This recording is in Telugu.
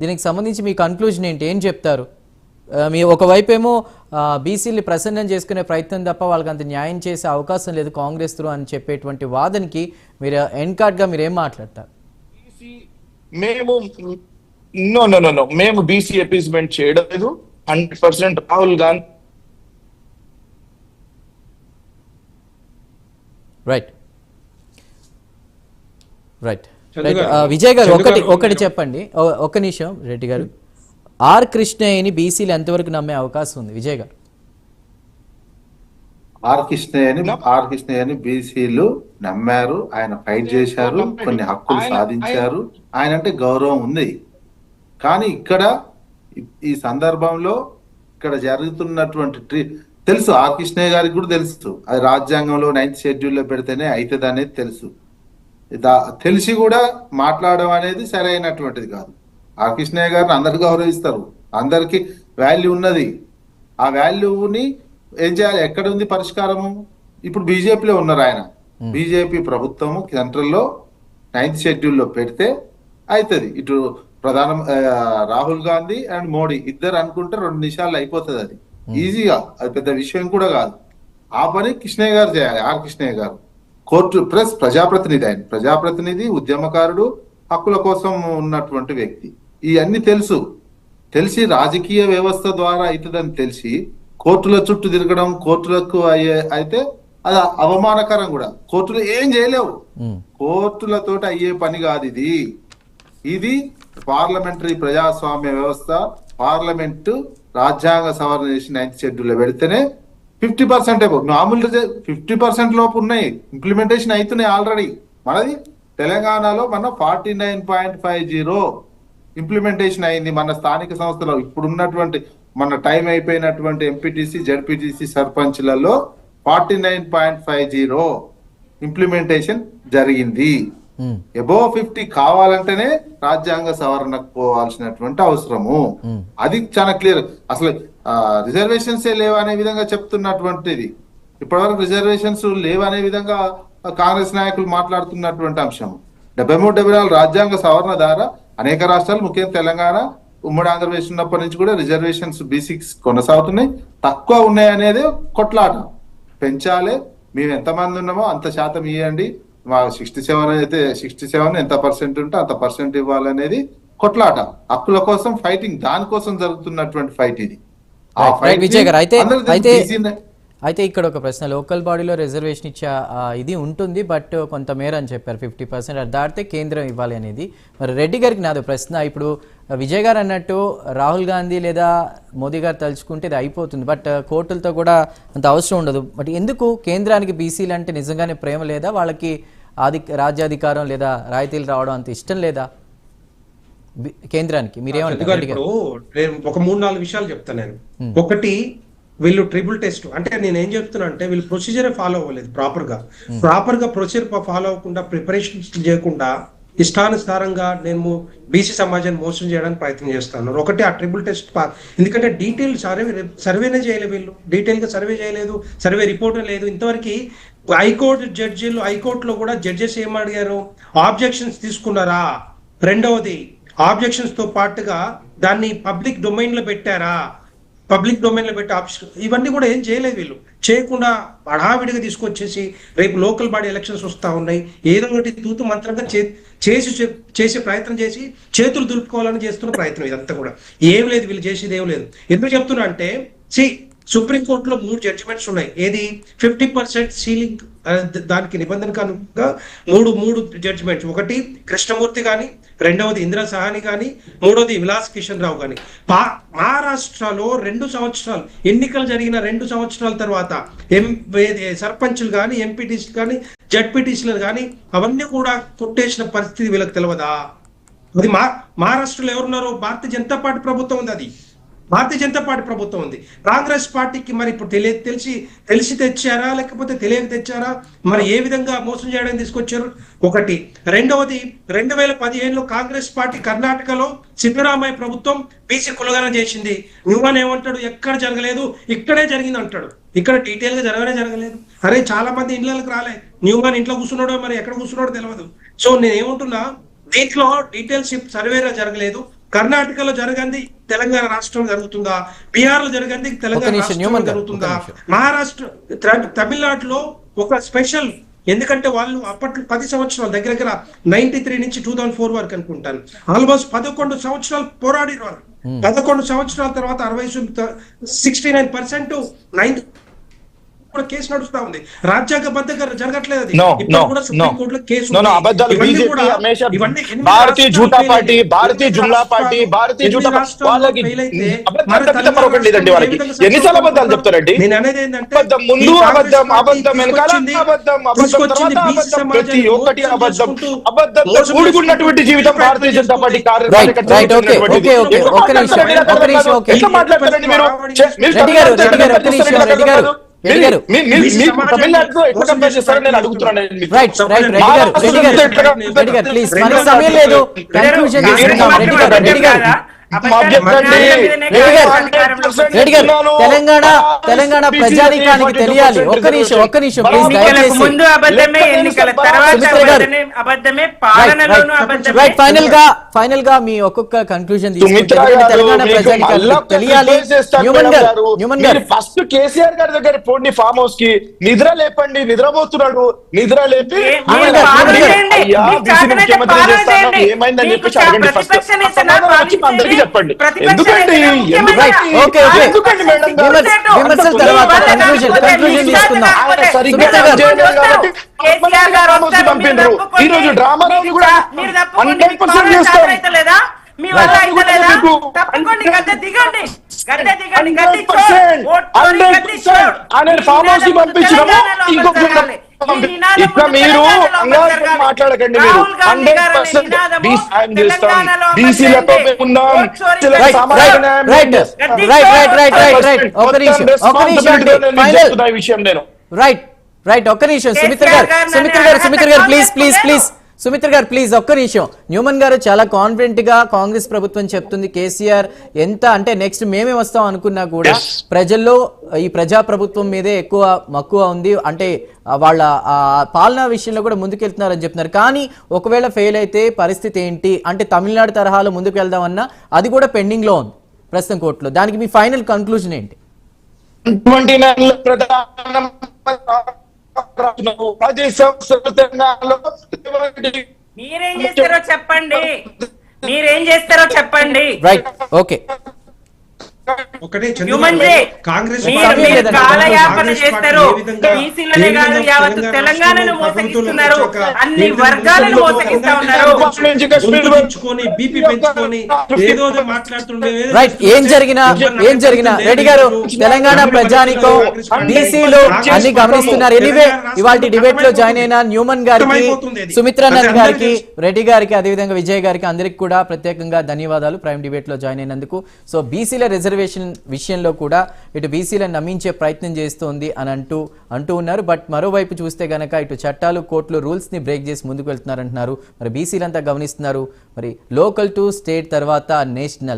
దీనికి సంబంధించి మీ కన్క్లూజన్ ఏంటి, ఏం చెప్తారు? మీ ఒకవైపు ఏమో బీసీని ప్రసన్నం చేసుకునే ప్రయత్నం తప్ప వాళ్ళకి అంత న్యాయం చేసే అవకాశం లేదు కాంగ్రెస్ త్రూ అని చెప్పేటువంటి వాదనకి మీరు ఎండ్ కార్డ్గా మీరు ఏం మాట్లాడతారు? మేము మేము బీసీ అపీస్మెంట్ చేయడం లేదు. 100% Rahul Gandhi. Right right right. Vijay గారు ఒకటి చెప్పండి, ఒక్క నిమిషం రెడ్డి గారు. ఆర్ కృష్ణయ్యని బీసీలు ఎంతవరకు నమ్మే అవకాశం ఉంది విజయ్ గారు? ఆర్ కృష్ణయ్యని బీసీలు నమ్మారు, ఆయన ఫైట్ చేశారు, కొన్ని హక్కులు సాధించారు, ఆయన అంటే గౌరవం ఉంది. కానీ ఇక్కడ ఈ సందర్భంలో ఇక్కడ జరుగుతున్నటువంటి తెలుసు, ఆర్ కృష్ణయ్య గారికి కూడా తెలుసు, అది రాజ్యాంగంలో 9th షెడ్యూల్లో పెడితేనే అవుతుంది అనేది తెలుసు. తెలిసి కూడా మాట్లాడడం అనేది సరైనటువంటిది కాదు. ఆర్ కృష్ణయ్య గారిని అందరు గౌరవిస్తారు, అందరికి వాల్యూ ఉన్నది. ఆ వాల్యూని ఏం చేయాలి, ఎక్కడ ఉంది పరిష్కారము? ఇప్పుడు బీజేపీలో ఉన్నారు ఆయన, బీజేపీ ప్రభుత్వము సెంట్రల్లో 9th షెడ్యూల్లో పెడితే అవుతుంది. ఇటు రాహుల్ గాంధీ అండ్ మోడీ ఇద్దరు అనుకుంటే 2 నిమిషాల్లో అయిపోతుంది. అది ఈజీగా, అది పెద్ద విషయం కూడా కాదు. ఆ పని కృష్ణయ్య గారు చేయాలి. ఆర్ కృష్ణయ్య గారు కోర్టు ప్లస్ ప్రజాప్రతినిధి, ఆయన ప్రజాప్రతినిధి, ఉద్యమకారుడు, హక్కుల కోసం ఉన్నటువంటి వ్యక్తి. ఇవన్నీ తెలిసి రాజకీయ వ్యవస్థ ద్వారా అవుతుందని తెలిసి కోర్టుల చుట్టూ తిరగడం, కోర్టులకు అయితే అది అవమానకరం కూడా. కోర్టులు ఏం చేయలేవు, కోర్టులతో అయ్యే పని కాదు ఇది. ఇది పార్లమెంటరీ ప్రజాస్వామ్య వ్యవస్థ. పార్లమెంటు రాజ్యాంగ సవరణ చేసి 9th షెడ్యూల్లో పెడితేనే 50% మామూలు 50% లోపు ఉన్నాయి, ఇంప్లిమెంటేషన్ అవుతున్నాయి ఆల్రెడీ. మనది తెలంగాణలో మన 49.50 ఇంప్లిమెంటేషన్ అయింది మన స్థానిక సంస్థలో. ఇప్పుడున్నటువంటి మన టైం అయిపోయినటువంటి ఎంపీటీసీ, జడ్పీటీసీ, సర్పంచ్లలో 49.50 ఇంప్లిమెంటేషన్ జరిగింది. అబోవ్ 50 కావాలంటేనే రాజ్యాంగ సవరణకు పోవాల్సినటువంటి అవసరము. అది చాలా క్లియర్. అసలు రిజర్వేషన్స్ లేవనే విధంగా చెప్తున్నటువంటిది, ఇప్పటివరకు రిజర్వేషన్స్ లేవనే విధంగా కాంగ్రెస్ నాయకులు మాట్లాడుతున్నటువంటి అంశం. 73-74 రాజ్యాంగ సవరణ ద్వారా అనేక రాష్ట్రాలు, ముఖ్యంగా తెలంగాణ, ఉమ్మడి ఆంధ్రప్రదేశ్ ఉన్నప్పటి నుంచి కూడా రిజర్వేషన్స్ బీసీస్ కొనసాగుతున్నాయి. తక్కువ ఉన్నాయి అనేది కొట్లాట. పెంచాలి, మేము ఎంతమంది ఉన్నామో అంత శాతం ఇవ్వండి, మా 67 అయితే 67 ఎంత పర్సెంట్ ఉంటే అంత పర్సెంట్ ఇవ్వాలనేది కొట్లాట. హక్కుల కోసం ఫైటింగ్, దానికోసం జరుగుతున్నటువంటి ఫైట్ ఇది. విజయ్ గారు అయితే ఇక్కడ ఒక ప్రశ్న, లోకల్ బాడీలో రిజర్వేషన్ ఇచ్చే ఇది ఉంటుంది, బట్ కొంతమేర అని చెప్పారు 50%, అది దాటితే కేంద్రం ఇవ్వాలి అనేది. మరి రెడ్డి గారికి నాది ప్రశ్న, ఇప్పుడు విజయ్ గారు అన్నట్టు రాహుల్ గాంధీ లేదా మోదీ గారు తలుచుకుంటే ఇది అయిపోతుంది, బట్ కోర్టులతో కూడా అంత అవసరం ఉండదు. బట్ ఎందుకు కేంద్రానికి బీసీలు అంటే నిజంగానే ప్రేమ లేదా, వాళ్ళకి రాజ్యాధికారం లేదా రాయితీలు రావడం అంత ఇష్టం లేదా కేంద్రానికి? మీరేమంటారు? ఇప్పుడు ఒక 3-4 విషయాలు చెప్తాను నేను. ఒకటి, వీళ్ళు ట్రిపుల్ టెస్ట్ అంటే నేను ఏం చెప్తున్నా అంటే వీళ్ళు ప్రొసీజర్ ఫాలో అవ్వలేదు ప్రాపర్ గా ప్రొసీజర్ ఫాలో అవ్వకుండా, ప్రిపరేషన్ చేయకుండా ఇష్టానుసారంగా నేను బీసీ సమాజాన్ని మోసం చేయడానికి ప్రయత్నం చేస్తాను. ఒకటి, ఆ ట్రిపుల్ టెస్ట్ ఎందుకంటే డీటెయిల్ సర్వేనే చేయలేదు వీళ్ళు, డీటెయిల్ గా సర్వే చేయలేదు, సర్వే రిపోర్ట్ లేదు ఇంతవరకు. హైకోర్టులో కూడా జడ్జెస్ ఏం అడిగారు, ఆబ్జెక్షన్స్ తీసుకున్నారా? రెండవది, ఆబ్జెక్షన్స్ తో పాటుగా దాన్ని పబ్లిక్ డొమైన్ లో పెట్టారా? పబ్లిక్ డొమైన్ లో పెట్టి ఆప్షన్, ఇవన్నీ కూడా ఏం చేయలేదు వీళ్ళు. చేయకుండా హడావిడిగా తీసుకొచ్చేసి రేపు లోకల్ బాడీ ఎలక్షన్స్ వస్తా ఉన్నాయి, ఏదో ఒకటి తూతు మంత్రంగా చేసే ప్రయత్నం చేసి చేతులు దులుపుకోవాలని చేస్తున్న ప్రయత్నం. ఇదంతా కూడా ఏం లేదు, వీళ్ళు చేసేది ఏం లేదు. ఎందుకు చెప్తున్నా అంటే, సుప్రీంకోర్టులో 3 జడ్జిమెంట్స్ ఉన్నాయి. ఏది 50% సీలింగ్ దానికి నిబంధన కనుక 3 జడ్జిమెంట్స్. ఒకటి కృష్ణమూర్తి కానీ, రెండవది ఇందిరా సహాని కానీ, మూడవది విలాస్ కిషన్ రావు కానీ. మహారాష్ట్రలో 2 సంవత్సరాలు ఎన్నికలు జరిగిన 2 సంవత్సరాల తర్వాత సర్పంచ్లు కానీ, ఎంపీటీసీలు కానీ, జడ్పీటీసీలు కానీ అవన్నీ కూడా కొట్టేసిన పరిస్థితి వీళ్ళకి తెలియదా? అది మహారాష్ట్రలో ఎవరున్నారు? భారతీయ జనతా పార్టీ ప్రభుత్వం ఉంది. అది భారతీయ జనతా పార్టీ ప్రభుత్వం ఉంది. కాంగ్రెస్ పార్టీకి మరి ఇప్పుడు తెలిసి తెచ్చారా లేకపోతే తెలియక తెచ్చారా? మరి ఏ విధంగా మోసం చేయడానికి తీసుకొచ్చారు? ఒకటి. రెండవది, 2015లో కాంగ్రెస్ పార్టీ కర్ణాటకలో సిద్ధరామయ్య ప్రభుత్వం బీసీ కులగణన చేసింది. న్యూమాన్ ఏమంటాడు, ఎక్కడ జరగలేదు, ఇక్కడే జరిగింది అంటాడు. ఇక్కడ డీటెయిల్ గా జరగలేదు. అరే చాలా మంది ఇంట్లోకి రాలే, న్యూమాన్ ఇంట్లో కూర్చున్నాడో మరి ఎక్కడ కూర్చున్నాడో తెలియదు. సో నేను ఏమంటున్నా, దీంట్లో డీటెయిల్స్ సర్వేలో జరగలేదు, కర్ణాటకలో జరగంది తెలంగాణ రాష్ట్రం జరుగుతుందా, బీహార్ లో జరగంది తెలంగాణ రాష్ట్రం జరుగుతుందా, మహారాష్ట్ర తమిళనాడులో ఒక స్పెషల్, ఎందుకంటే వాళ్ళు అప్పట్లో 10 సంవత్సరాలు దగ్గర 93 నుంచి 2004 వరకు అనుకుంటాను, ఆల్మోస్ట్ 11 సంవత్సరాలు పోరాడిన వాళ్ళు. 11 సంవత్సరాల తర్వాత 69% 9 కూడా కేసు నడుస్తా ఉంది. రాజ్యాంగబద్ధంగా జరగట్లేదు అది. ఇప్పుడు కూడా సుప్రీం కోర్టులో కేసు ఉంది. అబద్ధాలు ఇవన్నీ బీజేపీ కూడా హమేషా ఇవన్నీ భారతీయ జూటా పార్టీ, భారతీయ జుమ్లా పార్టీ, భారతీయ జూటా వాళ్ళకి అబద్ధాలు తప్పితే మరొకటి లేదండి. వాళ్ళకి ఎన్నిసార్లు అబద్ధాలు చెప్తారండి? నేను అనేది ఏంటంటే అబద్ధం ముందు అబద్ధం, అబద్ధం వెనకాల అబద్ధం, అబద్ధం తర్వాత అబద్ధం, ప్రతి ఒక్కటి అబద్ధం. అబద్ధంతో కూడుకున్నటువంటి జీవితం భారతీయ జనతా పార్టీ కార్యకర్తలు. ఎట్లా మాట్లాడతారండి మీరు? తమిళనాడుతో ఎట్లా కంపేర్ చేస్తారని నేను అడుగుతున్నాను. తెలంగాణ ప్రజానీకానికి తెలియాలి. ఒక్క నిమిషం ప్లీజ్ దయచేసి. ఫైనల్ గా మీ ఒక్కొక్క కన్క్లూజన్ తీసుకుంటే తెలంగాణ ప్రజానీకానికి తెలియాలి. న్యూమన్ గారు ఫస్ట్ కేసీఆర్ గారి దగ్గర పోండి ఫామ్ హౌస్ కి, నిద్ర లేపండి, నిద్రపోతున్నాడు, నిద్ర లేపి ముఖ్యమంత్రి చేస్తాను ఏమైందని చెప్పేసి అడగండి. ఫస్ట్ అందరికీ చెప్పండి. ఎందుకండి విమర్శల తర్వాత కన్క్లూజన్ తీసుకుందాం. పంపిండ్రు ఈ రోజు డ్రామారావు కూడా 100% చేస్తారు. ఫామ్ హౌస్ కి పంపించినాము. ఇట్లా మీరు మాట్లాడకండి. మీరు 100% సాయం చేస్తాం, బీసీలతో ఉన్నాం, విషయం నేను రైట్ ఒక్క నిమిషం సుమిత్ర గారు ప్లీజ్ ఒక్క నిమిషం. న్యూమన్ గారు చాలా కాన్ఫిడెంట్ గా కాంగ్రెస్ ప్రభుత్వం చెప్తుంది కేసీఆర్ ఎంత అంటే నెక్స్ట్ మేమే వస్తాం అనుకున్నా కూడా ప్రజల్లో ఈ ప్రజా ప్రభుత్వం మీదే ఎక్కువ మక్కువ ఉంది, అంటే వాళ్ళ పాలనా విషయంలో కూడా ముందుకెళ్తున్నారని చెప్తున్నారు. కానీ ఒకవేళ ఫెయిల్ అయితే పరిస్థితి ఏంటి అంటే తమిళనాడు తరహాలో ముందుకు వెళ్దామన్నా అది కూడా పెండింగ్ లో ఉంది ప్రస్తుతం కోర్టులో. దానికి మీ ఫైనల్ కన్క్లూజన్ ఏంటి? మీరేం చేస్తారో చెప్పండి. Right okay. ఒకటే కాంగ్రెస్ కాలయాపన చేస్తారు. బీసీలనే కాదు యావత్ తెలంగాణను మోసగిస్తున్నారు, అన్ని వర్గాలను మోసగిస్తా ఉన్నారు. రైట్ ఏం జరిగినా రెడ్డి గారు తెలంగాణ ప్రజానికం బీసీలు అన్ని గమనిస్తున్నారు. ఎనీవే ఇవాళ డిబేట్ లో జాయిన్ అయిన న్యూమన్ గారికి, సుమిత్రానంద్ గారికి, రెడ్డి గారికి, అదేవిధంగా విజయ్ గారికి అందరికి కూడా ప్రత్యేకంగా ధన్యవాదాలు ప్రైమ్ డిబేట్ లో జాయిన్ అయినందుకు. సో బీసీల రిజర్వేషన్ విషయంలో కూడా ఇటు బీసీలను నమ్మించే ప్రయత్నం చేస్తోంది అని అంటూ ఉన్నారు. బట్ మరోవైపు చూస్తే గనక ఇటు చట్టాలు, కోర్టులు, రూల్స్ ని బ్రేక్ చేసి ముందుకు వెళ్తున్నారంటున్నారు. మరి బీసీలంతా గమనిస్తున్నారు. మరి లోకల్ టు స్టేట్ తర్వాత నేషనల్